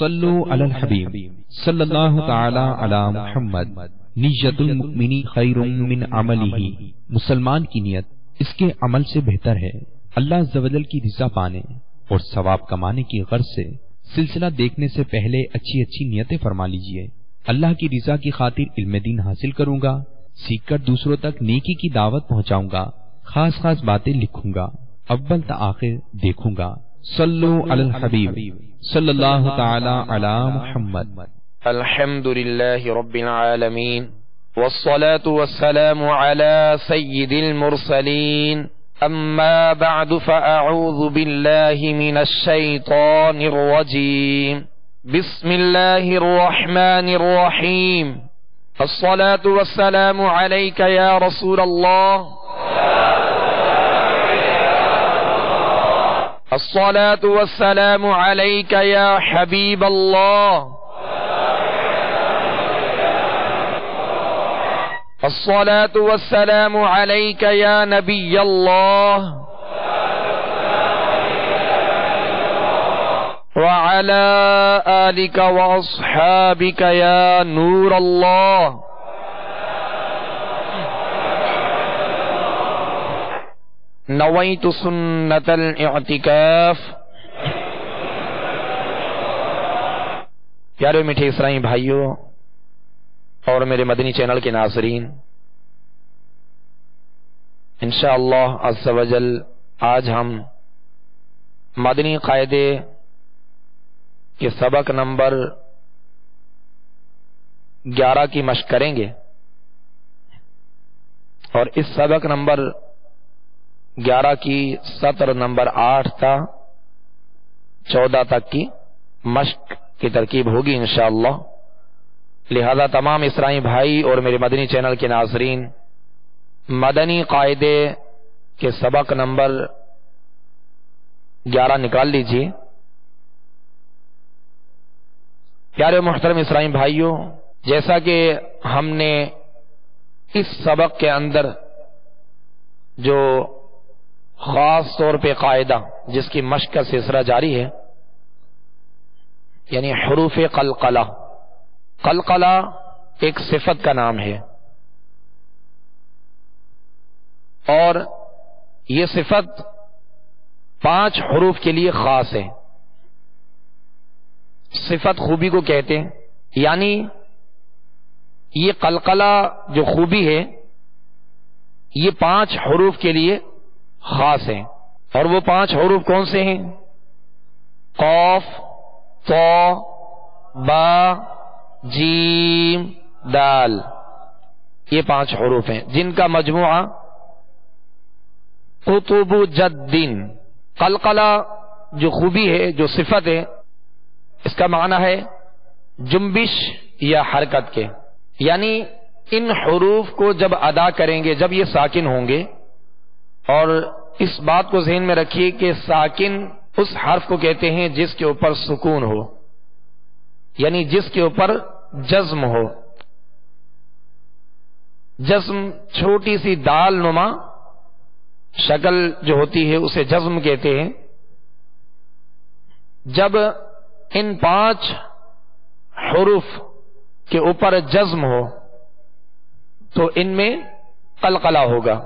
صلو علی الحبیب صلی اللہ تعالی علی محمد۔ نیت المؤمن خیر من عملہ، مسلمان کی نیت اس کے عمل سے بہتر ہے۔ اللہ عز و جل کی رضا پانے اور ثواب کمانے کی غرض سے سلسلہ دیکھنے سے پہلے اچھی اچھی نیتیں فرما لیجئے۔ اللہ کی رضا کی خاطر علم دین حاصل کروں گا، سیکھ کر دوسروں تک نیکی کی دعوت پہنچاؤں گا، خاص خاص باتیں لکھوں گا، اول تا آخر دیکھوں گا۔ صلو علی الحبیب صلی اللہ تعالی علی محمد۔ الحمد للہ رب العالمین والصلاة والسلام على سید المرسلین، اما بعد فاعوذ باللہ من الشیطان الرجیم، بسم اللہ الرحمن الرحیم، الصلاة والسلام علیک یا رسول اللہ، الصلاة والسلام علیک یا حبیب اللہ، الصلاة والسلام علیک یا نبی اللہ، وعلى آلک واصحابک یا نور اللہ۔ نویت سنت الاعتکاف۔ پیارے میٹھے اسلامی بھائیوں اور میرے مدنی چینل کے ناظرین، انشاءاللہ عز و جل آج ہم مدنی قاعدے کے سبق نمبر 11 کی مشق کریں گے، اور اس سبق نمبر 11 کی سطر نمبر 8 تا 14 تک کی مشق کی ترکیب ہوگی انشاءاللہ۔ لہذا تمام اسلامی بھائی اور میرے مدنی چینل کے ناظرین مدنی قاعدے کے سبق نمبر 11 نکال لیجئے۔ پیارے محترم اسلامی بھائیوں، جیسا کہ ہم نے اس سبق کے اندر جو خاص طور پہ قاعدہ جس کی مشق کا سلسلہ جاری ہے، یعنی حروف قلقلہ۔ قلقلہ ایک صفت کا نام ہے، اور یہ صفت 5 حروف کے لیے خاص ہے۔ صفت خوبی کو کہتے ہیں، یعنی یہ قلقلہ جو خوبی ہے یہ 5 حروف کے لیے خاص ہے، اور وہ 5 حروف کون سے ہیں؟ قاف، طا، با، جیم، دال، یہ 5 حروف ہیں جن کا مجموعہ قطب جدن۔ قلقلہ جو خوبی ہے، جو صفت ہے، اس کا معنی ہے جنبش یا حرکت کے، یعنی ان حروف کو جب ادا کریں گے، جب یہ ساکن ہوں گے، اور اس بات کو ذہن میں رکھیے کہ ساکن اس حرف کو کہتے ہیں جس کے اوپر سکون ہو، یعنی جس کے اوپر جزم ہو۔ جزم چھوٹی سی دال نما شکل جو ہوتی ہے اسے جزم کہتے ہیں۔ جب ان 5 حروف کے اوپر جزم ہو تو ان میں قلقلہ ہوگا۔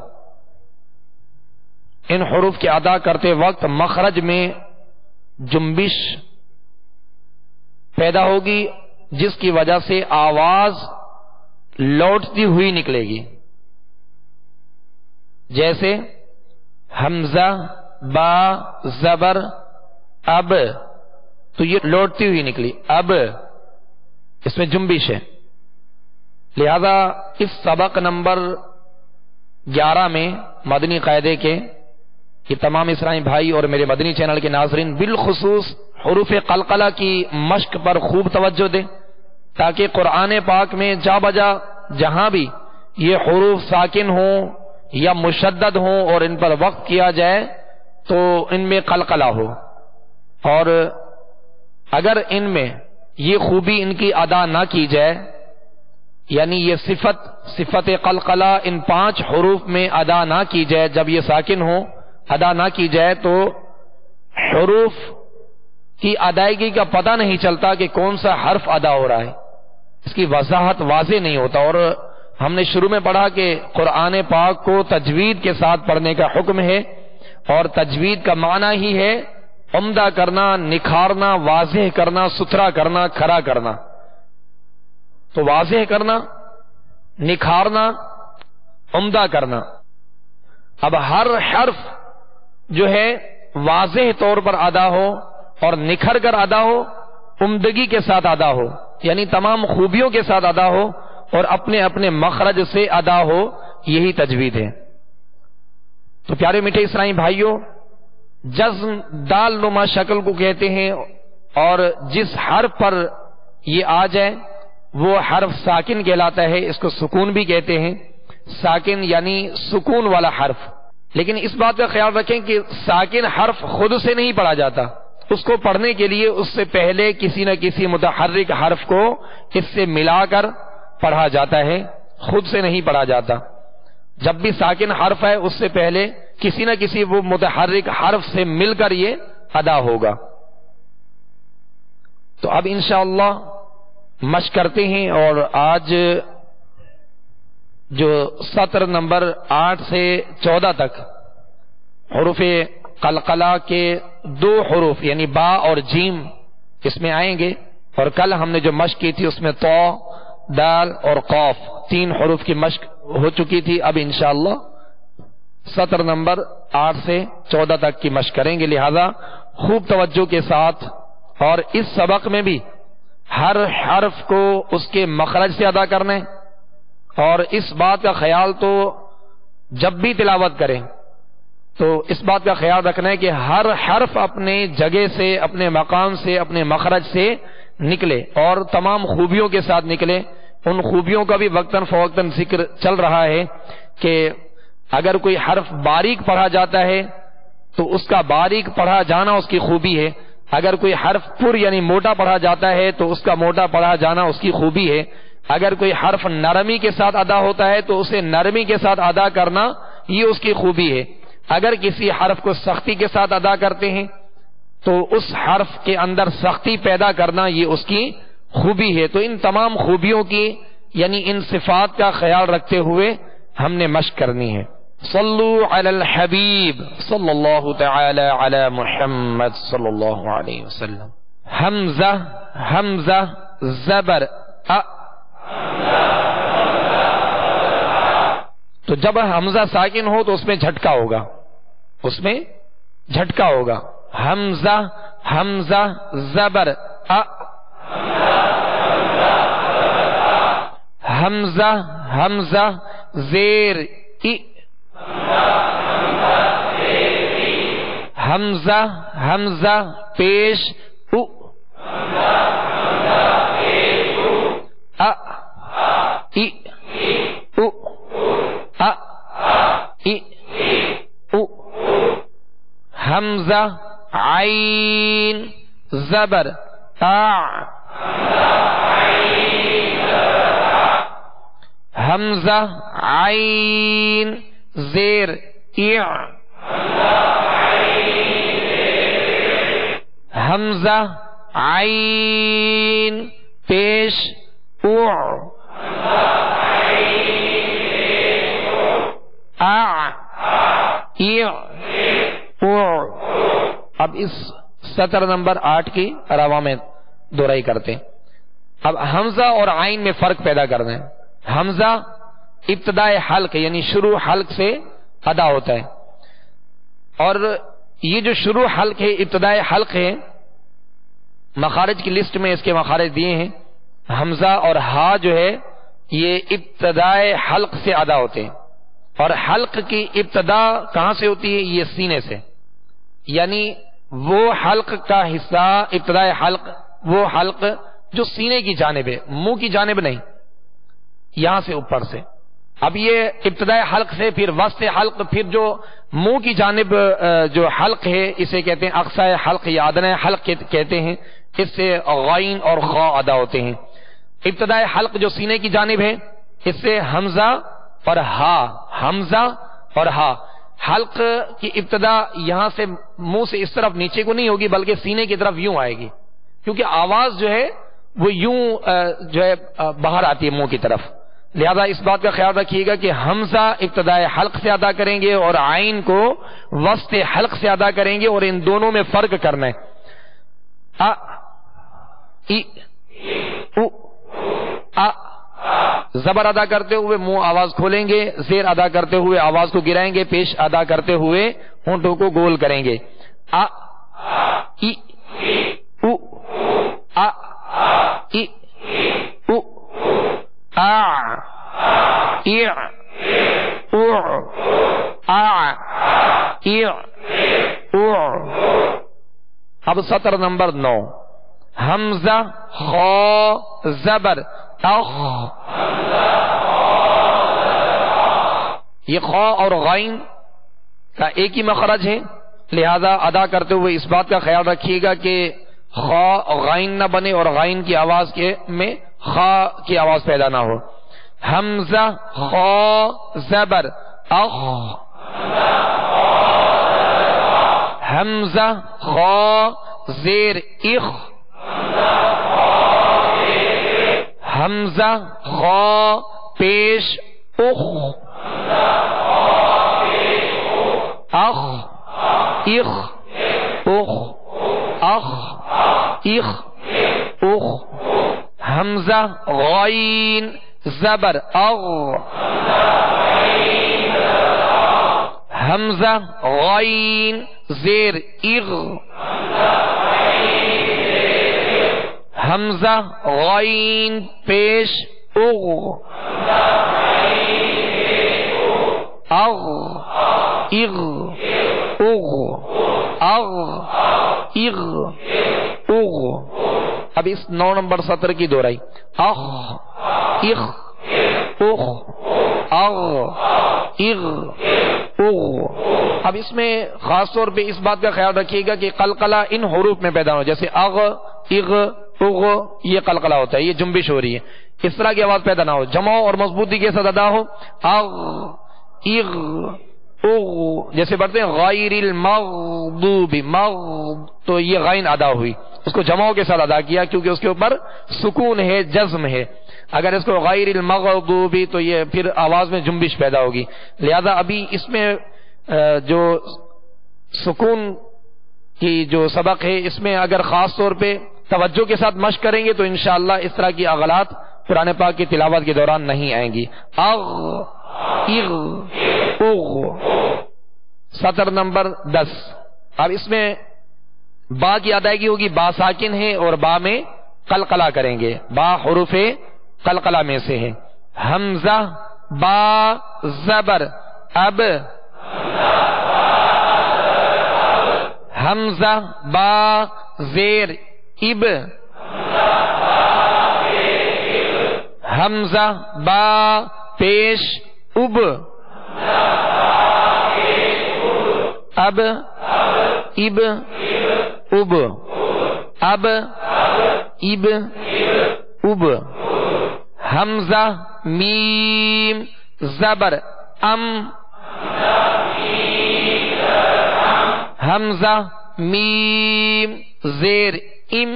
ان حروف کے ادا کرتے وقت مخرج میں جنبش پیدا ہوگی، جس کی وجہ سے آواز لوٹتی ہوئی نکلے گی، جیسے حمزہ، با، زبر، اب، تو یہ لوٹتی ہوئی نکلی، اب اس میں جنبش ہے۔ لہذا اس سبق نمبر 11 میں مدنی قاعدے کے یہ تمام اسلامی بھائی اور میرے مدنی چینل کے ناظرین بالخصوص حروف قلقلہ کی مشق پر خوب توجہ دیں، تاکہ قرآن پاک میں جا بجا جہاں بھی یہ حروف ساکن ہوں یا مشدد ہوں اور ان پر وقف کیا جائے تو ان میں قلقلہ ہو، اور اگر ان میں یہ خوبی ان کی ادا نہ کی جائے، یعنی یہ صفت قلقلہ ان 5 حروف میں ادا نہ کی جائے، جب یہ ساکن ہو ادا نہ کی جائے تو حروف کی ادائیگی کا پتہ نہیں چلتا کہ کون سا حرف ادا ہو رہا ہے، اس کی وضاحت واضح نہیں ہوتا۔ اور ہم نے شروع میں پڑھا کہ قرآن پاک کو تجوید کے ساتھ پڑھنے کا حکم ہے، اور تجوید کا معنی ہی ہے عمدہ کرنا، نکھارنا، واضح کرنا، ستھرا کرنا، کھڑا کرنا۔ تو واضح کرنا، نکھارنا، عمدہ کرنا۔ اب ہر حرف جو ہے واضح طور پر ادا ہو اور نکھر کر ادا ہو، عمدگی کے ساتھ ادا ہو، یعنی تمام خوبیوں کے ساتھ ادا ہو اور اپنے اپنے مخرج سے ادا ہو، یہی تجوید ہے۔ تو پیارے میٹھے اسلامی بھائیوں، جزم دال نما شکل کو کہتے ہیں، اور جس حرف پر یہ آ جائے وہ حرف ساکن کہلاتا ہے۔ اس کو سکون بھی کہتے ہیں، ساکن یعنی سکون والا حرف۔ لیکن اس بات کا خیال رکھیں کہ ساکن حرف خود سے نہیں پڑھا جاتا، اس کو پڑھنے کے لیے اس سے پہلے کسی نہ کسی متحرک حرف کو اس سے ملا کر پڑھا جاتا ہے، خود سے نہیں پڑھا جاتا۔ جب بھی ساکن حرف ہے اس سے پہلے کسی نہ کسی وہ متحرک حرف سے مل کر یہ ادا ہوگا۔ تو اب انشاءاللہ مشق کرتے ہیں، اور آج جو سطر نمبر 8 سے 14 تک حروف قلقلہ کے 2 حروف یعنی با اور جیم اس میں آئیں گے، اور کل ہم نے جو مشق کی تھی اس میں تو، دال اور قاف 3 حروف کی مشق ہو چکی تھی۔ اب انشاءاللہ سطر نمبر 8 سے 14 تک کی مشق کریں گے، لہذا خوب توجہ کے ساتھ، اور اس سبق میں بھی ہر حرف کو اس کے مخرج سے ادا کرنا ہے، اور اس بات کا خیال تو جب بھی تلاوت کریں تو اس بات کا خیال رکھنا ہے کہ ہر حرف اپنے جگہ سے، اپنے مقام سے، اپنے مخرج سے نکلے اور تمام خوبیوں کے ساتھ نکلے۔ ان خوبیوں کا بھی وقتاً فوقتاً ذکر چل رہا ہے کہ اگر کوئی حرف باریک پڑھا جاتا ہے تو اس کا باریک پڑھا جانا اس کی خوبی ہے، اگر کوئی حرف پر یعنی موٹا پڑھا جاتا ہے تو اس کا موٹا پڑھا جانا اس کی خوبی ہے، اگر کوئی حرف نرمی کے ساتھ ادا ہوتا ہے تو اسے نرمی کے ساتھ ادا کرنا یہ اس کی خوبی ہے، اگر کسی حرف کو سختی کے ساتھ ادا کرتے ہیں تو اس حرف کے اندر سختی پیدا کرنا یہ اس کی خوبی ہے۔ تو ان تمام خوبیوں کی یعنی ان صفات کا خیال رکھتے ہوئے ہم نے مشق کرنی ہے۔ صلو علی الحبیب صلی اللہ تعالی علی محمد صلی اللہ علیہ وسلم۔ حمزہ حمزہ زبر ا، تو جب حمزہ ساکن ہو تو اس میں جھٹکا ہوگا، اس میں جھٹکا ہوگا۔ حمزہ حمزہ زبر ا، حمزہ حمزہ زیر ای، حمزہ حمزہ پیش او، ا ای او، ا ای او۔ حمزہ عین زبر آ، حمزہ عین زیر ای، حمزہ عین پیش او، آ ای او۔ اب اس سطر نمبر 8 کی روا میں دہرائی کرتے ہیں۔ اب حمزہ اور عین میں فرق پیدا کرنا ہے۔ حمزہ ابتدائے حلق یعنی شروع حلق سے ادا ہوتا ہے، اور یہ جو شروع حلق ہے، ابتدائے حلق ہے، مخارج کی لسٹ میں اس کے مخارج دیے ہیں۔ حمزہ اور ہا جو ہے یہ ابتدائے حلق سے ادا ہوتے ہیں، اور حلق کی ابتدا کہاں سے ہوتی ہے؟ یہ سینے سے، یعنی وہ حلق کا حصہ ابتدائے حلق، وہ حلق جو سینے کی جانب ہے، منہ کی جانب نہیں، یہاں سے اوپر سے۔ اب یہ ابتدائے حلق سے پھر وسط حلق، پھر جو منہ کی جانب جو حلق ہے اسے کہتے ہیں اقصی حلق یا ادنی حلق کہتے ہیں، اس سے غین اور خا ادا ہوتے ہیں۔ ابتدائے حلق جو سینے کی جانب ہے اس سے حمزہ اور ہا، حمزہ اور ہا۔ حلق کی ابتدا یہاں سے منہ سے اس طرف نیچے کو نہیں ہوگی بلکہ سینے کی طرف یوں آئے گی، کیونکہ آواز جو ہے وہ یوں جو ہے باہر آتی ہے منہ کی طرف. لہذا اس بات کا خیال رکھیے گا کہ حمزہ ابتدائے حلق سے ادا کریں گے اور عین کو وسط حلق سے ادا کریں گے، اور ان دونوں میں فرق کرنا ہے. ا ای او ا زبر ادا کرتے ہوئے منہ آواز کھولیں گے، زیر ادا کرتے ہوئے آواز کو گرائیں گے، پیش ادا کرتے ہوئے ہونٹوں کو گول کریں گے. ا ای او ا ای او ا ای او ا ای او. اب سطر نمبر 9. حمزہ خا زبر اخ. یہ خا اور غین کا ایک ہی مخرج ہے، لہذا ادا کرتے ہوئے اس بات کا خیال رکھیے گا کہ خا غین نہ بنے اور غین کی آواز میں خا کی آواز پیدا نہ ہو. حمزہ خا زبر اخ. حمزہ خا زیر اخ. حمزہ خا پیش اخ. اخ اخ اخ اخ اخ اخ. حمزہ غین زبر اغ. حمزہ غین زیر اغ. حمزہ غین پیش اغ. اغ اغ اغ اغ اغ اغ. اب اس 9 نمبر سطر کی دہرائی. اخ اخ اخ اغ اغ اغ. اب اس میں خاص طور پہ اس بات کا خیال رکھیے گا کہ قلقلہ ان حروف میں پیدا ہو، جیسے اغ اغ اغ یہ قلقلہ ہوتا ہے، یہ جنبش ہو رہی ہے، اس طرح کی آواز پیدا نہ ہو، جمع اور مضبوطی کے ساتھ ادا ہو. اغ اغ اغ جیسے پڑھتے ہیں غیر المغضوب مغض، تو یہ غین ادا ہوئی، اس کو جمعوں کے ساتھ ادا کیا کیونکہ اس کے اوپر سکون ہے، جزم ہے. اگر اس کو غیر المغضوب تو یہ پھر آواز میں جنبش پیدا ہوگی. لہذا ابھی اس میں جو سکون کی جو سبق ہے اس میں اگر خاص طور پہ توجہ کے ساتھ مشق کریں گے تو انشاءاللہ اس طرح کی اغلاط قرآن پاک کی تلاوت کے دوران نہیں آئیں گی. اغ اغ اغ. سطر نمبر 10. اب اس میں با کی ادائیگی ہوگی، با ساکن ہے اور با میں قلقلہ کریں گے، با حروف قلقلہ میں سے ہے. حمزہ با زبر اب. حمزہ با زیر اب. حمزہ با پیش اب. اب اب اب اب اب اب. حمزہ میم زبر ام. حمزہ میم زیر ام.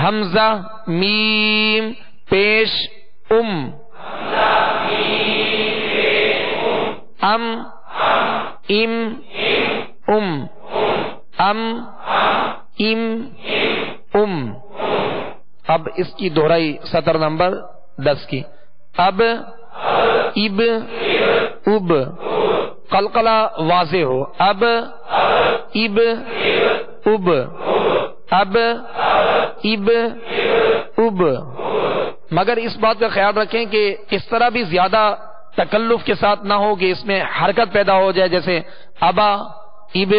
حمزہ میم پیش ام. ام ام ام ام ام ام. اب اس کی دہرائی سطر نمبر 10 کی. اب اب اب قلقلہ واضح ہو. اب اب اب اب اب اب. مگر اس بات کا خیال رکھیں کہ اس طرح بھی زیادہ تکلف کے ساتھ نہ ہو کہ اس میں حرکت پیدا ہو جائے، جیسے ابا اب،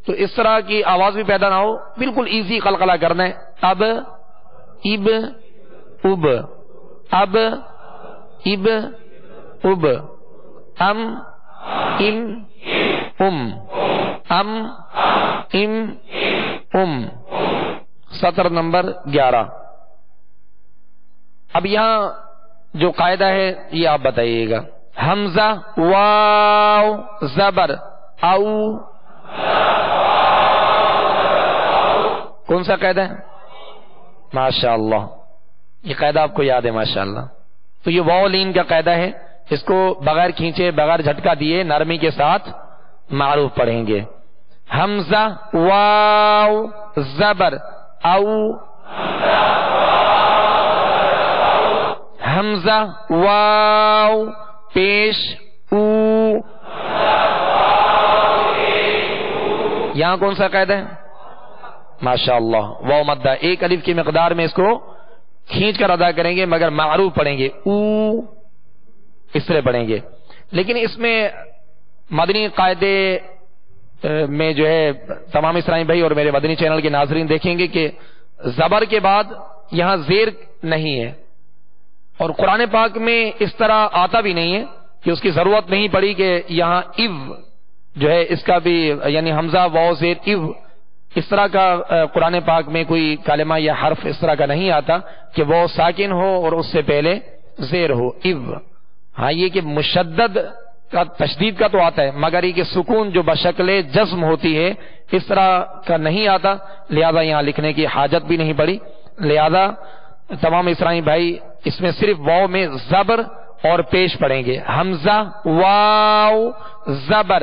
تو اس طرح کی آواز بھی پیدا نہ ہو، بالکل ایزی قلقلہ کرنا ہے. اب اب اب اب اب اب. ام ام ام ام ام ام. سطر نمبر 11. اب یہاں جو قاعدہ ہے یہ آپ بتائیے گا. حمزہ واو زبر او. کون سا قاعدہ ہے؟ ماشاء اللہ، یہ قاعدہ آپ کو یاد ہے ماشاء اللہ. تو یہ واو لین کا قاعدہ ہے، اس کو بغیر کھینچے بغیر جھٹکا دیے نرمی کے ساتھ معروف پڑھیں گے. حمزہ واو زبر او. حمزہ واو پیش او. یہاں کون سا قاعدہ ہے؟ ماشاء اللہ، واو مدہ، ایک الف کی مقدار میں اس کو کھینچ کر ادا کریں گے مگر معروف پڑھیں گے، او اس طرح پڑھیں گے. لیکن اس میں مدنی قاعدے میں جو ہے تمام اسلامی بھائی اور میرے مدنی چینل کے ناظرین دیکھیں گے کہ زبر کے بعد یہاں زیر نہیں ہے، اور قرآن پاک میں اس طرح آتا بھی نہیں ہے کہ اس کی ضرورت نہیں پڑی کہ یہاں ایو جو ہے اس کا بھی، یعنی حمزہ واو زیر ایو، اس طرح کا قرآن پاک میں کوئی کلمہ یا حرف اس طرح کا نہیں آتا کہ وہ ساکن ہو اور اس سے پہلے زیر ہو، ایو. ہاں یہ کہ مشدد کا تشدید کا تو آتا ہے، مگر یہ کہ سکون جو بشکل جزم ہوتی ہے اس طرح کا نہیں آتا، لہذا یہاں لکھنے کی حاجت بھی نہیں پڑی. لہذا تمام اسلامی بھائی اس میں صرف واو میں زبر اور پیش پڑھیں گے. حمزہ واو زبر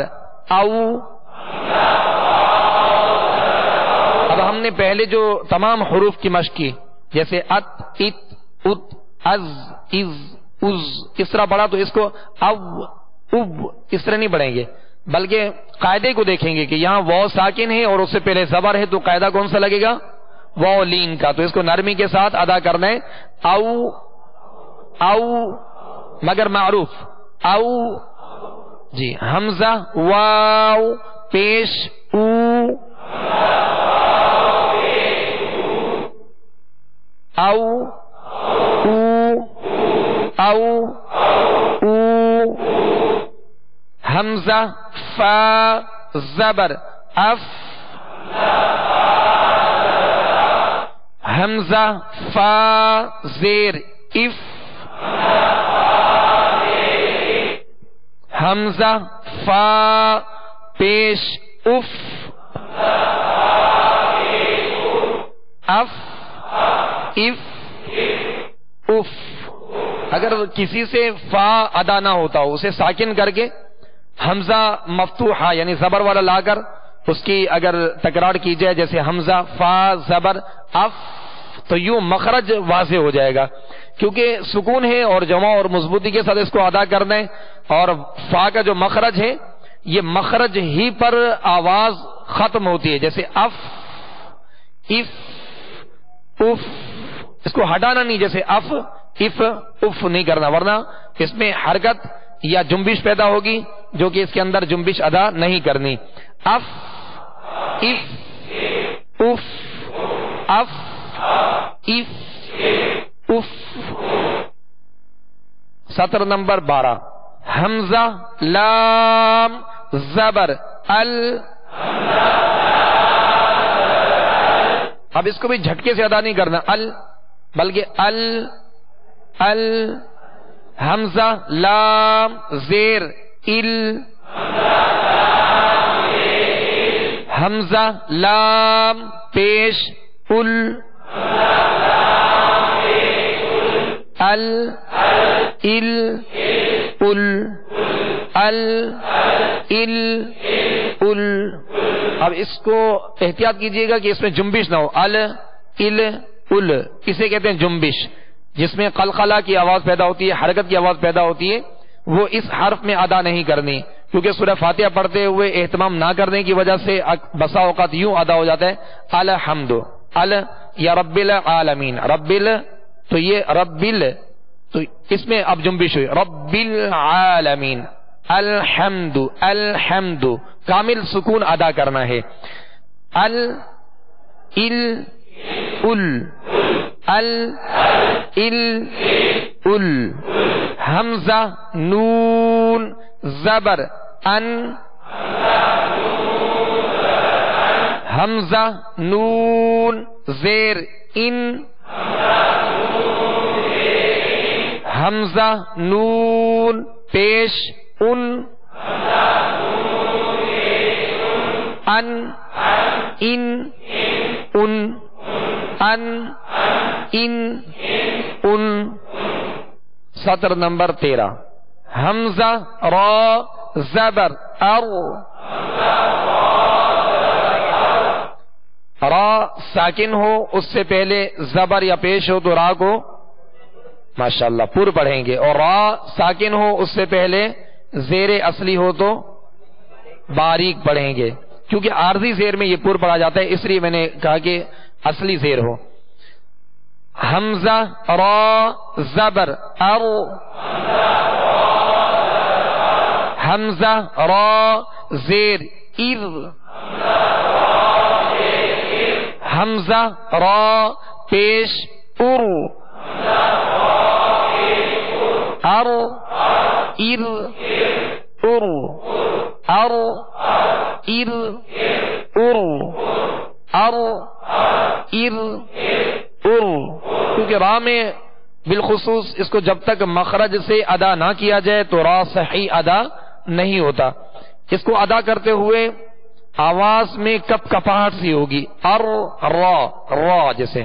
او. اب ہم نے پہلے جو تمام حروف کی مشق کی، جیسے ات ات ات از از از، اس طرح پڑھا، تو اس کو او اب اس طرح نہیں پڑھیں گے، بلکہ قاعدے کو دیکھیں گے کہ یہاں واو ساکن ہے اور اس سے پہلے زبر ہے، تو قاعدہ کون سا لگے گا؟ واو لین کا. تو اس کو نرمی کے ساتھ ادا کرنا ہے، او او مگر معروف او. جی حمزہ واو پیش او. او او او او. حمزہ فا زبر اف. حمزہ فا زیر اف. حمزہ فا پیش اف. If if if. اگر کسی سے فا ادا نہ ہوتا ہو، اسے ساکن کر کے حمزہ مفتوحہ یعنی زبر والا لا کر اس کی اگر تکرار کی جائے، جیسے حمزہ فا زبر اف، تو یوں مخرج واضح ہو جائے گا، کیونکہ سکون ہے اور جمع اور مضبوطی کے ساتھ اس کو ادا کرنا ہے. اور فا کا جو مخرج ہے یہ مخرج ہی پر آواز ختم ہوتی ہے، جیسے اف اف اف، اس کو ہٹانا نہیں، جیسے اف اف اف نہیں کرنا، ورنہ اس میں حرکت یا جنبش پیدا ہوگی جو کہ اس کے اندر جنبش ادا نہیں کرنی. If if if if if if. سطر نمبر 12. حمزہ لام زبر ال. اب اس کو بھی جھٹکے سے ادا نہیں کرنا ال، بلکہ ال ال. حمزہ لام زیر ال. حمزہ لام پیش ال. ال ال ال ال ال ال. اب اس کو احتیاط کیجئے گا کہ اس میں جنبش نہ ہو. ال ال ال اسے کہتے ہیں جنبش، جس میں قلقلہ کی آواز پیدا ہوتی ہے، حرکت کی آواز پیدا ہوتی ہے، وہ اس حرف میں ادا نہیں کرنی، کیونکہ سورہ فاتحہ پڑھتے ہوئے اہتمام نہ کرنے کی وجہ سے بسا اوقات یوں ادا ہو جاتا ہے الحمد ال یا رب العالمین. رب ال تو یہ رب ال، تو اس میں اب جنبش ہوئی رب العالمین. الحمد الحمد کامل سکون ادا کرنا ہے. ال ال ال ال ال ال. حمزہ نون زبر ان. حمزہ نون زیر ان. حمزہ نون پیش ان، ان، ان، ان، ان، ان، ان۔ سطر نمبر 13، حمزہ را زبر ار، را ساکن ہو اس سے پہلے زبر یا پیش ہو تو را کو ماشاءاللہ پر پڑھیں گے، اور را ساکن ہو اس سے پہلے زیر اصلی ہو تو باریک پڑھیں گے، کیونکہ عارضی زیر میں یہ پر پڑھا جاتا ہے، اس لیے میں نے کہا کہ اصلی زیر ہو۔ حمزہ را زبر ار، حمزہ را زیر ار، حمزہ را پیش ار، ار، ار، ار، ار، ار، ار، ار، ار، ار۔ کیونکہ را میں بالخصوص اس کو جب تک مخرج سے ادا نہ کیا جائے تو را صحیح ادا نہیں ہوتا۔ اس کو ادا کرتے ہوئے آواز میں کپ کپاہٹ سی ہوگی، ار را را جیسے،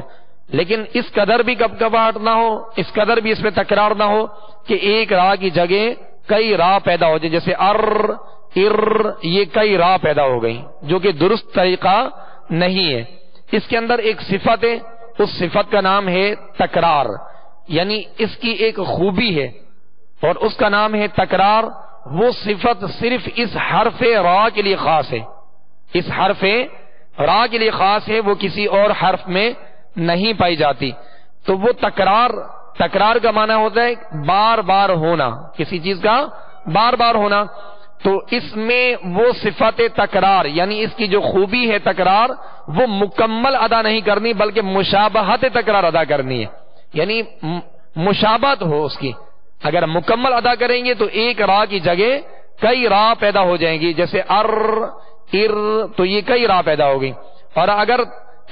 لیکن اس قدر بھی کپ کپاہٹ نہ ہو، اس قدر بھی اس میں تکرار نہ ہو کہ ایک را کی جگہ کئی را پیدا ہو جائے، جیسے ار ار، یہ کئی را پیدا ہو گئی، جو کہ درست طریقہ نہیں ہے۔ اس کے اندر ایک صفت ہے، اس صفت کا نام ہے تکرار، یعنی اس کی ایک خوبی ہے اور اس کا نام ہے تکرار۔ وہ صفت صرف اس حرف را کے لیے خاص ہے، اس حرف را کے لیے خاص ہے، وہ کسی اور حرف میں نہیں پائی جاتی۔ تو وہ تکرار، تکرار کا معنی ہوتا ہے بار بار ہونا، کسی چیز کا بار بار ہونا۔ تو اس میں وہ صفت تکرار، یعنی اس کی جو خوبی ہے تکرار، وہ مکمل ادا نہیں کرنی بلکہ مشابہت تکرار ادا کرنی ہے، یعنی مشابہت ہو اس کی۔ اگر مکمل ادا کریں گے تو ایک را کی جگہ کئی را پیدا ہو جائیں گی، جیسے ار ار، تو یہ کئی را پیدا ہوگی۔ اور اگر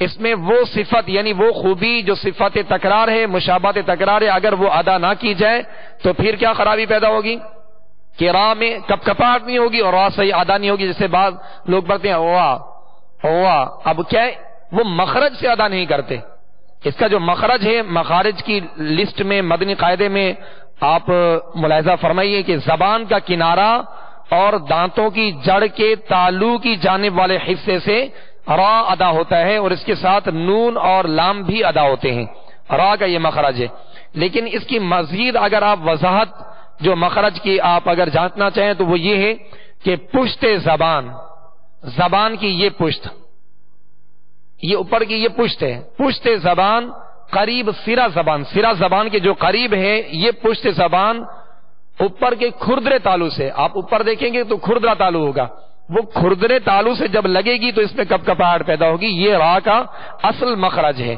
اس میں وہ صفت یعنی وہ خوبی جو صفت تکرار ہے، مشابہت تکرار ہے، اگر وہ ادا نہ کی جائے تو پھر کیا خرابی پیدا ہوگی کہ را میں کپ کپاہٹ نہیں ہوگی اور را صحیح ادا نہیں ہوگی۔ جیسے بعض لوگ پڑھتے ہیں ہوا ہوا، اب کیا ہے وہ مخرج سے ادا نہیں کرتے۔ اس کا جو مخرج ہے، مخارج کی لسٹ میں مدنی قاعدے میں آپ ملاحظہ فرمائیے کہ زبان کا کنارہ اور دانتوں کی جڑ کے تالو کی جانب والے حصے سے را ادا ہوتا ہے، اور اس کے ساتھ نون اور لام بھی ادا ہوتے ہیں، را کا یہ مخرج ہے۔ لیکن اس کی مزید اگر آپ وضاحت جو مخرج کی آپ اگر جانچنا چاہیں تو وہ یہ ہے کہ پشت زبان، زبان کی یہ پشت، یہ اوپر کی یہ پشت ہے، پشت زبان قریب سرا زبان، سرا زبان کے جو قریب ہے یہ پشت زبان اوپر کے کھردرے تالو سے، آپ اوپر دیکھیں گے تو کھردرا تالو ہوگا، وہ کھردرے تالو سے جب لگے گی تو اس میں کپ کپاہٹ پیدا ہوگی، یہ را کا اصل مخرج ہے۔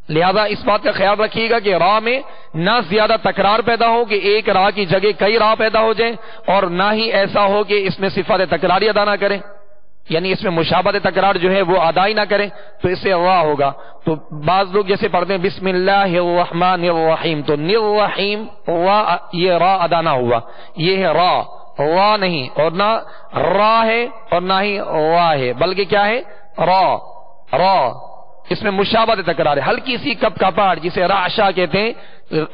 لہذا اس بات کا خیال رکھیے گا کہ را میں نہ زیادہ تکرار پیدا ہو کہ ایک را کی جگہ کئی را پیدا ہو جائیں، اور نہ ہی ایسا ہو کہ اس میں صفت تکراری ادا نہ کریں، یعنی اس میں مشابہت تکرار جو ہے وہ ادا ہی نہ کریں، تو اس سے را ہوگا۔ تو بعض لوگ جیسے پڑھتے ہیں بسم اللہ الرحمن الرحیم، تو نررحیم را، یہ را ادا نہ ہوا، یہ ہے را، را نہیں، اور نہ را ہے اور نہ ہی را ہے، بلکہ کیا ہے را، را۔ اس میں مشابہت تکرار ہے، ہلکی سی کپ کپاہٹ جسے رعشہ کہتے ہیں،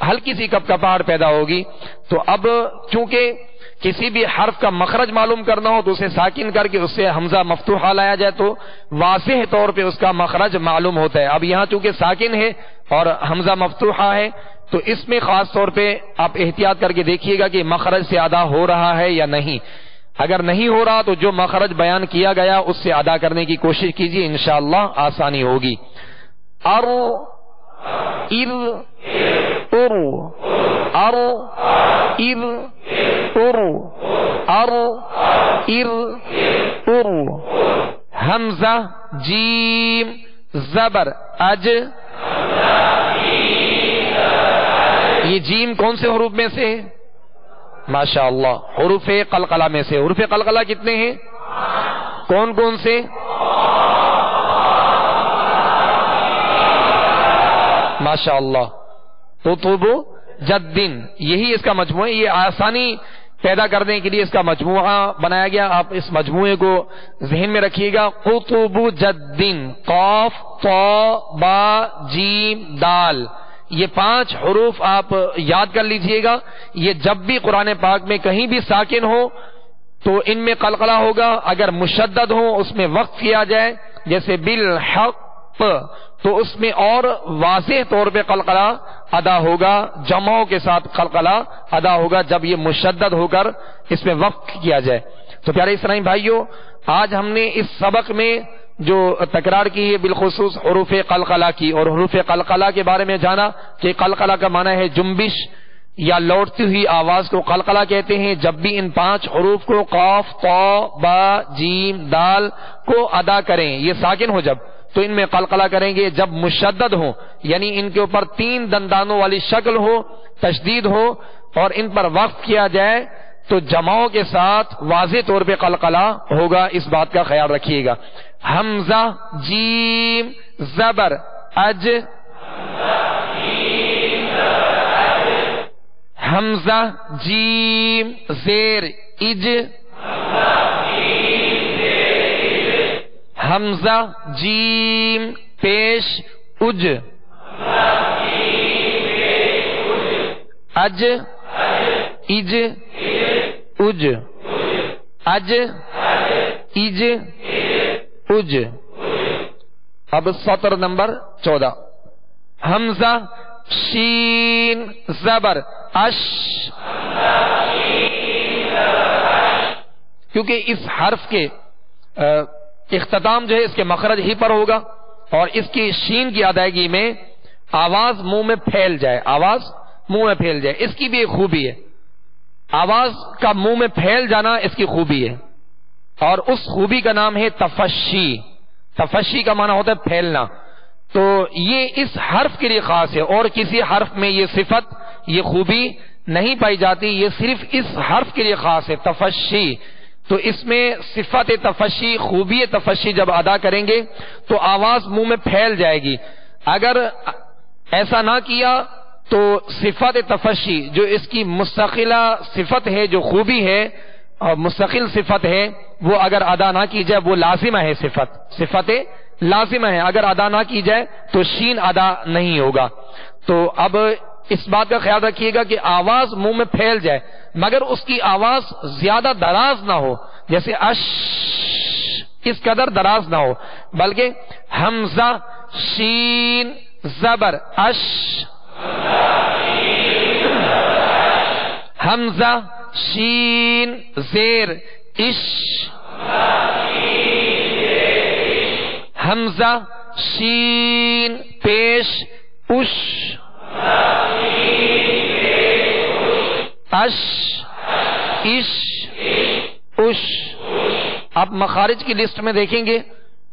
ہلکی سی کپ کپاہٹ پیدا ہوگی۔ تو اب چونکہ کسی بھی حرف کا مخرج معلوم کرنا ہو تو اسے ساکن کر کے اس سے حمزہ مفتوحہ لایا جائے تو واضح طور پہ اس کا مخرج معلوم ہوتا ہے۔ اب یہاں چونکہ ساکن ہے اور حمزہ مفتوحہ ہے تو اس میں خاص طور پہ آپ احتیاط کر کے دیکھیے گا کہ مخرج سے ادا ہو رہا ہے یا نہیں۔ اگر نہیں ہو رہا تو جو مخرج بیان کیا گیا اس سے ادا کرنے کی کوشش کیجیے، انشاءاللہ آسانی ہوگی۔ ار ار ار ار ار ار ار ار ار۔ حمزہ جیم زبر اج، یہ جیم کون سے حروف میں سے؟ ماشاءاللہ حروف قلقلہ میں سے۔ حروف قلقلہ کتنے ہیں؟ کون کون سے؟ ماشاءاللہ تو وہ جدن، یہی اس کا مجموعہ ہے. یہ آسانی پیدا کرنے کے لیے اس کا مجموعہ بنایا گیا. آپ اس مجموعے کو ذہن میں رکھیے گا. قطب جدن، قاف طا با جیم دال، یہ 5 حروف آپ یاد کر لیجئے گا. یہ جب بھی قرآن پاک میں کہیں بھی ساکن ہو تو ان میں قلقلہ ہوگا. اگر مشدد ہو اس میں وقف کیا جائے، جیسے بالحق، تو اس میں اور واضح طور پہ قلقلہ ادا ہوگا، جمعوں کے ساتھ قلقلہ ادا ہوگا جب یہ مشدد ہو کر اس میں وقف کیا جائے. تو پیارے اسلامی بھائیوں، آج ہم نے اس سبق میں جو تکرار کی ہے بالخصوص حروف قلقلہ کی، اور حروف قلقلہ کے بارے میں جانا کہ قلقلہ کا معنی ہے جنبش یا لوٹتی ہوئی آواز کو قلقلہ کہتے ہیں. جب بھی ان 5 حروف کو قاف طا با جیم دال کو ادا کریں، یہ ساکن ہو جب، تو ان میں قلقلہ کریں گے. جب مشدد ہو یعنی ان کے اوپر 3 دندانوں والی شکل ہو، تشدید ہو اور ان پر وقف کیا جائے تو جمعوں کے ساتھ واضح طور پہ قلقلہ ہوگا. اس بات کا خیال رکھیے گا. حمزہ جیم زبر اج، حمزہ جیم زیر اج، حمزہ جیم پیش اج، اج اج اج، اج اج اج. اب سطر نمبر 14. حمزہ شین زبر اش، کیونکہ اس حرف کے اختتام جو ہے اس کے مخرج ہی پر ہوگا، اور اس کی شین کی ادائیگی میں آواز منہ میں پھیل جائے، آواز منہ میں پھیل جائے. اس کی بھی ایک خوبی ہے، آواز کا منہ میں پھیل جانا اس کی خوبی ہے، اور اس خوبی کا نام ہے تفشی. تفشی کا معنی ہوتا ہے پھیلنا. تو یہ اس حرف کے لیے خاص ہے، اور کسی حرف میں یہ صفت، یہ خوبی نہیں پائی جاتی. یہ صرف اس حرف کے لیے خاص ہے، تفشی. تو اس میں صفت تفشی، خوبی تفشی جب ادا کریں گے تو آواز منہ میں پھیل جائے گی. اگر ایسا نہ کیا تو صفت تفشی جو اس کی مستقلہ صفت ہے، جو خوبی ہے اور مستقل صفت ہے، وہ اگر ادا نہ کی جائے، وہ لازمہ ہے، صفت لازمہ ہے. اگر ادا نہ کی جائے تو شین ادا نہیں ہوگا. تو اب اس بات کا خیال رکھیے گا کہ آواز منہ میں پھیل جائے، مگر اس کی آواز زیادہ دراز نہ ہو، جیسے اش اس قدر دراز نہ ہو، بلکہ حمزہ شین زبر اش، حمزہ شین زیر اش، حمزہ شین پیش اش، اش اش اش. آپ مخارج کی لسٹ میں دیکھیں گے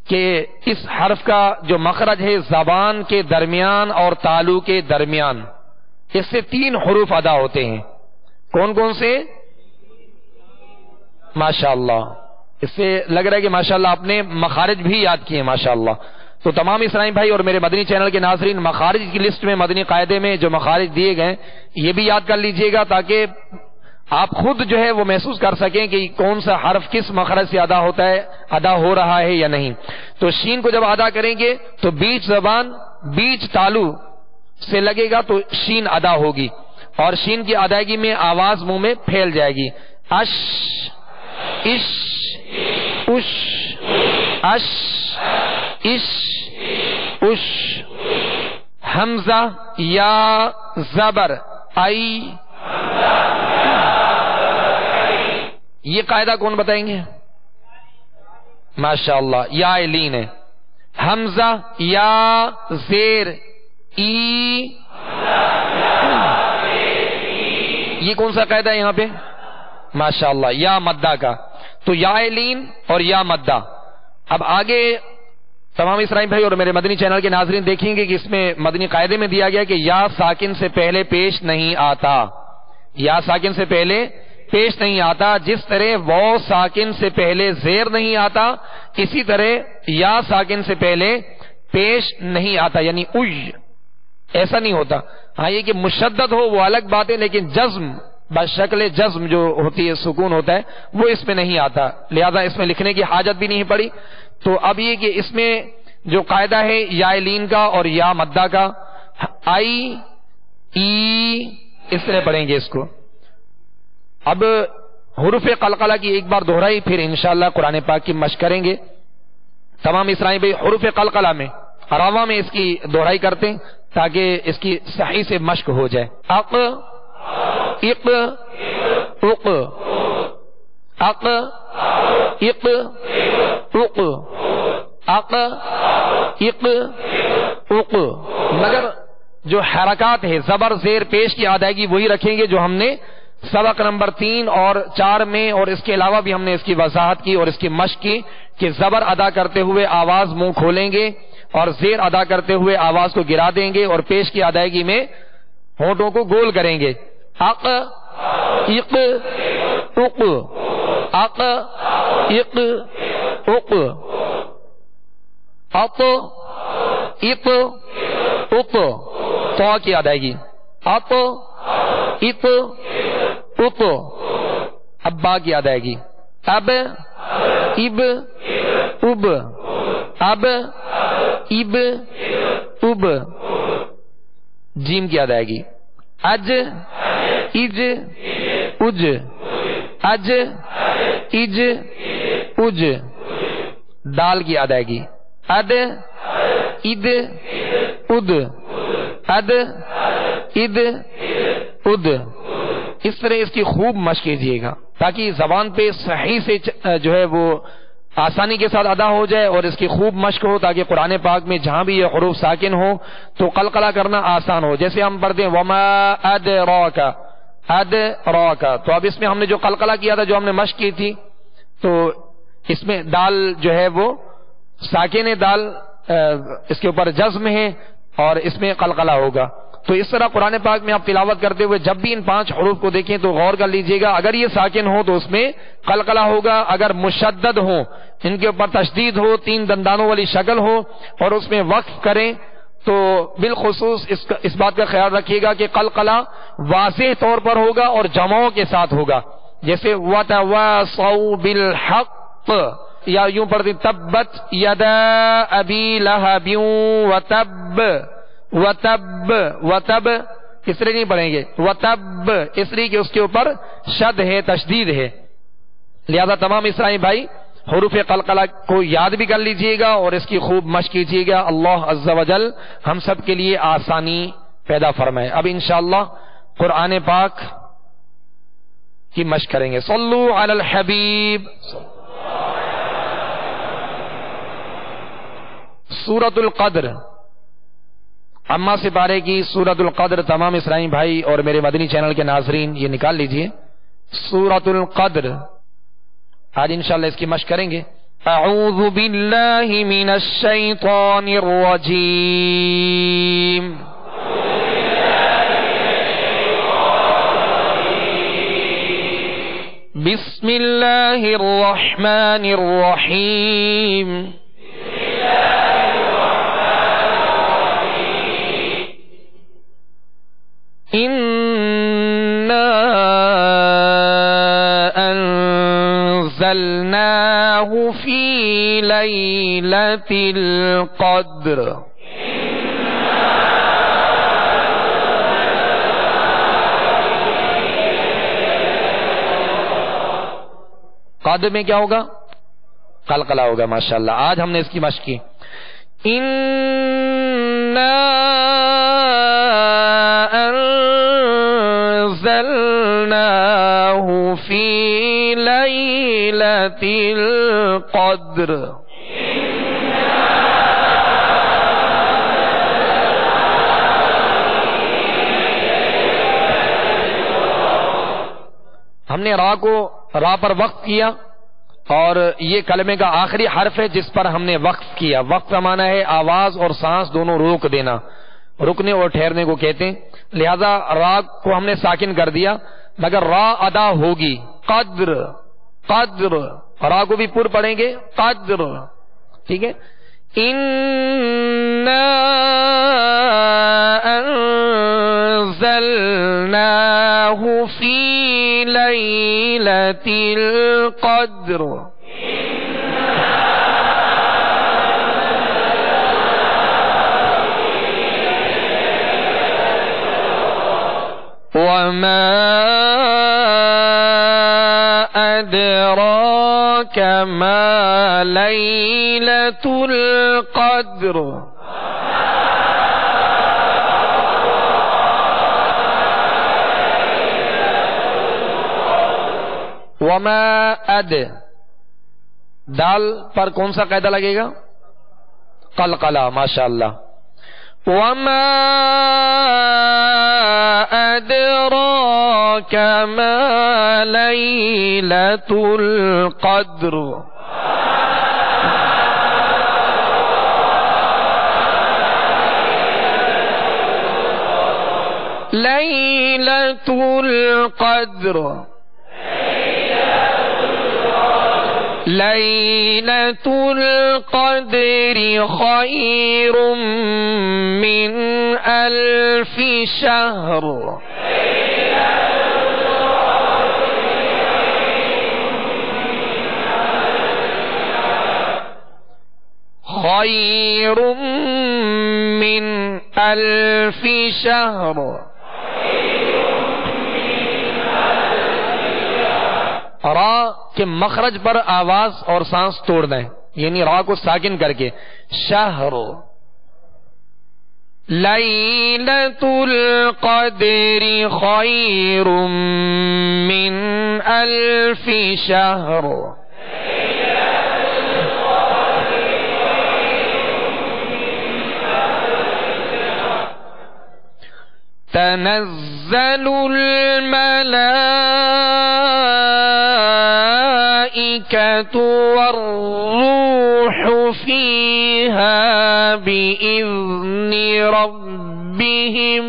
کہ اس حرف کا جو مخرج ہے زبان کے درمیان اور تالو کے درمیان، اس سے 3 حروف ادا ہوتے ہیں. کون کون سے؟ ماشاءاللہ، اس سے لگ رہا ہے کہ ماشاءاللہ آپ نے مخارج بھی یاد کیے ہیں ماشاءاللہ. تو تمام اسلامی بھائی اور میرے مدنی چینل کے ناظرین، مخارج کی لسٹ میں مدنی قاعدے میں جو مخارج دیے گئے یہ بھی یاد کر لیجئے گا، تاکہ آپ خود جو ہے وہ محسوس کر سکیں کہ کون سا حرف کس مخرج سے ادا ہوتا ہے، ادا ہو رہا ہے یا نہیں. تو شین کو جب ادا کریں گے تو بیچ زبان، بیچ تالو سے لگے گا تو شین ادا ہوگی، اور شین کی ادائیگی میں آواز منہ میں پھیل جائے گی. اش اش اش، اش اش اش. حمزہ یا زبر آئی، یہ قاعدہ کون بتائیں گے؟ ماشاءاللہ، یا لین ہے. حمزہ یا زیر ای، یہ کون سا قاعدہ ہے یہاں پہ؟ ماشاءاللہ، یا مدہ کا. تو یا لین اور یا مدہ. اب آگے تمام اسلامی بھائی اور میرے مدنی چینل کے ناظرین دیکھیں گے کہ اس میں مدنی قاعدے میں دیا گیا کہ یا ساکن سے پہلے پیش نہیں آتا، یا ساکن سے پہلے پیش نہیں آتا. جس طرح وہ ساکن سے پہلے زیر نہیں آتا، اسی طرح یا ساکن سے پہلے پیش نہیں آتا، یعنی ایسا نہیں ہوتا. ہاں یہ کہ مشدد ہو وہ الگ بات ہے، لیکن جزم بشکل جزم جو ہوتی ہے، سکون ہوتا ہے، وہ اس میں نہیں آتا، لہذا اس میں لکھنے کی حاجت بھی نہیں پڑی۔ تو اب یہ کہ اس میں جو قاعدہ ہے یا لین کا اور یا مدہ کا، آئی ای اس طرح پڑھیں گے اس کو۔ اب حروف قلقلہ کی ایک بار دہرائی، پھر انشاءاللہ قرآن پاک کی مشق کریں گے۔ تمام اسرائیل بھائی حروف قلقلہ میں روا میں اس کی دہرائی کرتے ہیں تاکہ اس کی صحیح سے مشق ہو جائے۔ اق اق اق اق اق اق اق اق اق، مگر جو حرکات ہے زبر زیر پیش کی ادائیگی وہی رکھیں گے جو ہم نے سبق نمبر 3 اور 4 میں، اور اس کے علاوہ بھی ہم نے اس کی وضاحت کی اور اس کی مشق کی کہ زبر ادا کرتے ہوئے آواز منہ کھولیں گے اور زیر ادا کرتے ہوئے آواز کو گرا دیں گے، اور پیش کی ادائیگی میں ہونٹوں کو گول کریں گے۔ اق اق اق اق اق اق اط اط اط، تو کی ادائیگی اط اط اط، ابا کی ادائیگی اب اب اب اب اب اب، جیم کی ادائیگی اج اج اج اج اج اج، دال کی ادائیگی اد اد اد اد اد اد، اس طرح اس کی خوب مشق کیجیے گا تاکہ زبان پہ صحیح سے جو ہے وہ آسانی کے ساتھ ادا ہو جائے، اور اس کی خوب مشق ہو تاکہ قرآن پاک میں جہاں بھی یہ حروف ساکن ہو تو قلقلہ کرنا آسان ہو۔ جیسے ہم پڑھتے ہیں وما ادراک ادراک، تو اب اس میں ہم نے جو قلقلہ کیا تھا، جو ہم نے مشق کی تھی، تو اس میں دال جو ہے وہ ساکن ہے، دال اس کے اوپر جزم ہے اور اس میں قلقلہ ہوگا۔ تو اس طرح قرآن پاک میں آپ تلاوت کرتے ہوئے جب بھی ان 5 حروف کو دیکھیں تو غور کر لیجئے گا، اگر یہ ساکن ہو تو اس میں قلقلہ ہوگا، اگر مشدد ہو، ان کے اوپر تشدید ہو، 3 دندانوں والی شکل ہو اور اس میں وقف کریں، تو بالخصوص اس بات کا خیال رکھیے گا کہ قلقلہ واضح طور پر ہوگا اور جمعوں کے ساتھ ہوگا، جیسے وَتَوَاصَوْا بِالْحَقِّ، یا یوں پڑھتے تبت یدا ابی لہب وتب وتب وتب، اس طرح نہیں پڑھیں گے وتب، اس لیے کہ اس کے اوپر شد ہے، تشدید ہے۔ لہذا تمام اسرائیلی بھائی حروف قلقلہ کو یاد بھی کر لیجئے گا اور اس کی خوب مشق کیجیے گا۔ اللہ عز و جل ہم سب کے لیے آسانی پیدا فرمائے۔ اب انشاءاللہ قرآن پاک کی مشق کریں گے۔ صلو علی الحبیب۔ سورۃ القدر، اما سپارے کی سورۃ القدر، تمام اسرائیلی بھائی اور میرے مدنی چینل کے ناظرین یہ نکال لیجئے۔ سورۃ القدر آج انشاءاللہ اس کی مشق کریں گے۔ اعوذ باللہ من الشیطان الرجیم، بسم اللہ الرحمن الرحیم، إِنَّا أَنزَلْنَاهُ فِي لَيْلَةِ الْقَدْرِ، قدر میں کیا ہوگا؟ قلقلہ ہوگا۔ ماشاءاللہ آج ہم نے اس کی مشق کی۔ أنزلناه في ليلة القدر، ہم نے را کو را پر وقف کیا اور یہ کلمے کا آخری حرف ہے جس پر ہم نے وقف کیا۔ وقف کا معنی ہے آواز اور سانس دونوں روک دینا، رکنے اور ٹھہرنے کو کہتے ہیں۔ لہذا را کو ہم نے ساکن کر دیا مگر را ادا ہوگی، قدر قدر، را کو بھی پر پڑھیں گے قدر، ٹھیک ہے۔ إِنَّا أنزلناه في ليلة القدر وما أدراك ما ليلة القدر وما أد دال پر کون سا قاعدہ لگے گا؟ قلقلہ. ماشاء اللہ. وما أدراك ما ليلة القدر ليلة القدر ليلة القدر خير من 1000 شهر خير من 1000 شهر. را کے مخرج پر آواز اور سانس توڑ دیں، یعنی را کو ساکن کر کے شہر. لیلۃ القدر خیر من 1000 شہر. تنزل الملائكة والروح فيها بإذن ربهم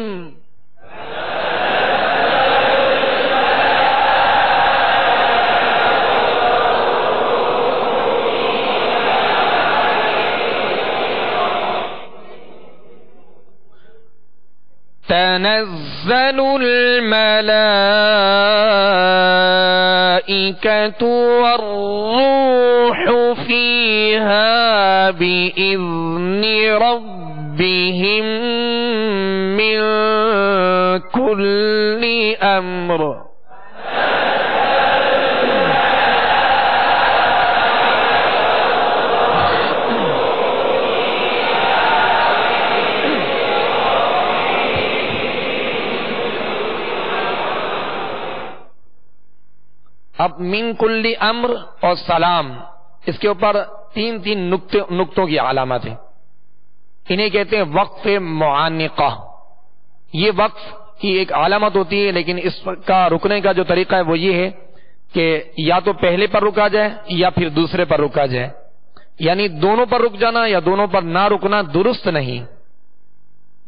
تنزل الملائكة والروح فيها بإذن ربهم من كل أمر. اب من کل امر اور سلام، اس کے اوپر تین نقطوں کی علامت ہے. انہیں کہتے ہیں وقف معانقہ. یہ وقف کی ایک علامت ہوتی ہے، لیکن اس کا رکنے کا جو طریقہ ہے وہ یہ ہے کہ یا تو پہلے پر رکا جائے یا پھر دوسرے پر رکا جائے. یعنی دونوں پر رک جانا یا دونوں پر نہ رکنا درست نہیں.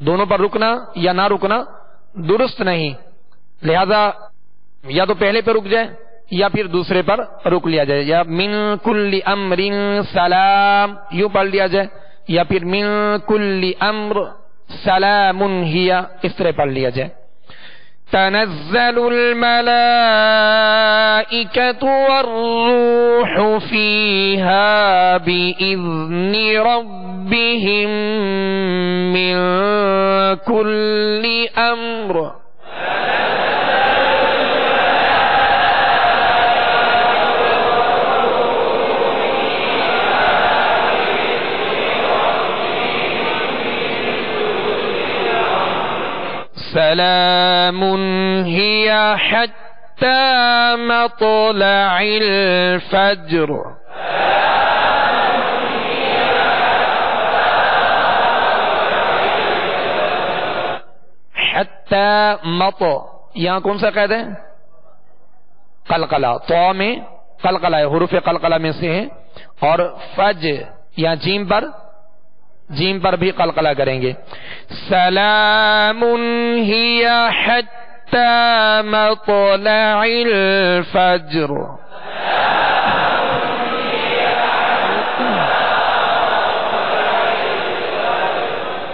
دونوں پر رکنا یا نہ رکنا درست نہیں. لہذا یا تو پہلے پہ رک جائے یا پھر دوسرے پر رک لیا جائے. یا من کل امر سلام یوں پڑھ لیا جائے، یا پھر من کل امر سلام ہی اس طرح پڑھ لیا جائے. تنزل الملائكة والروح فيها بإذن ربهم من كل أمر. سلام هي حتى مطلع الفجر. حتى مط یہاں کون سا قید ہے؟ قلقلہ. تو میں قلقلہ ہے، حروف قلقلہ میں سے ہے. اور فج یا جیم پر بھی قلقلہ کریں گے. سلام ہی حتی مطلع الفجر.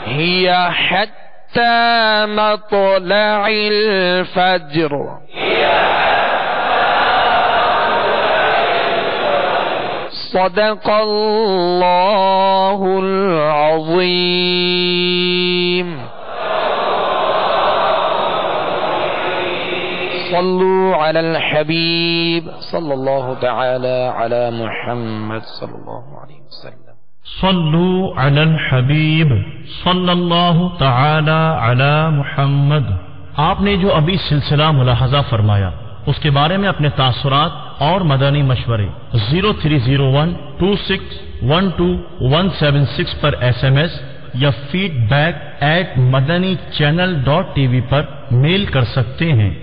ہی حتى مطلع الفجر صدق الله العظيم. صلوا على الحبيب صلى الله تعالى على محمد صلى الله عليه وسلم. صلوا على الحبیب صلی اللہ تعالی علی محمد. آپ نے جو ابھی سلسلہ ملاحظہ فرمایا اس کے بارے میں اپنے تاثرات اور مدنی مشورے 030126127176 پر SMS یا feedback@madanichannel.tv پر میل کر سکتے ہیں.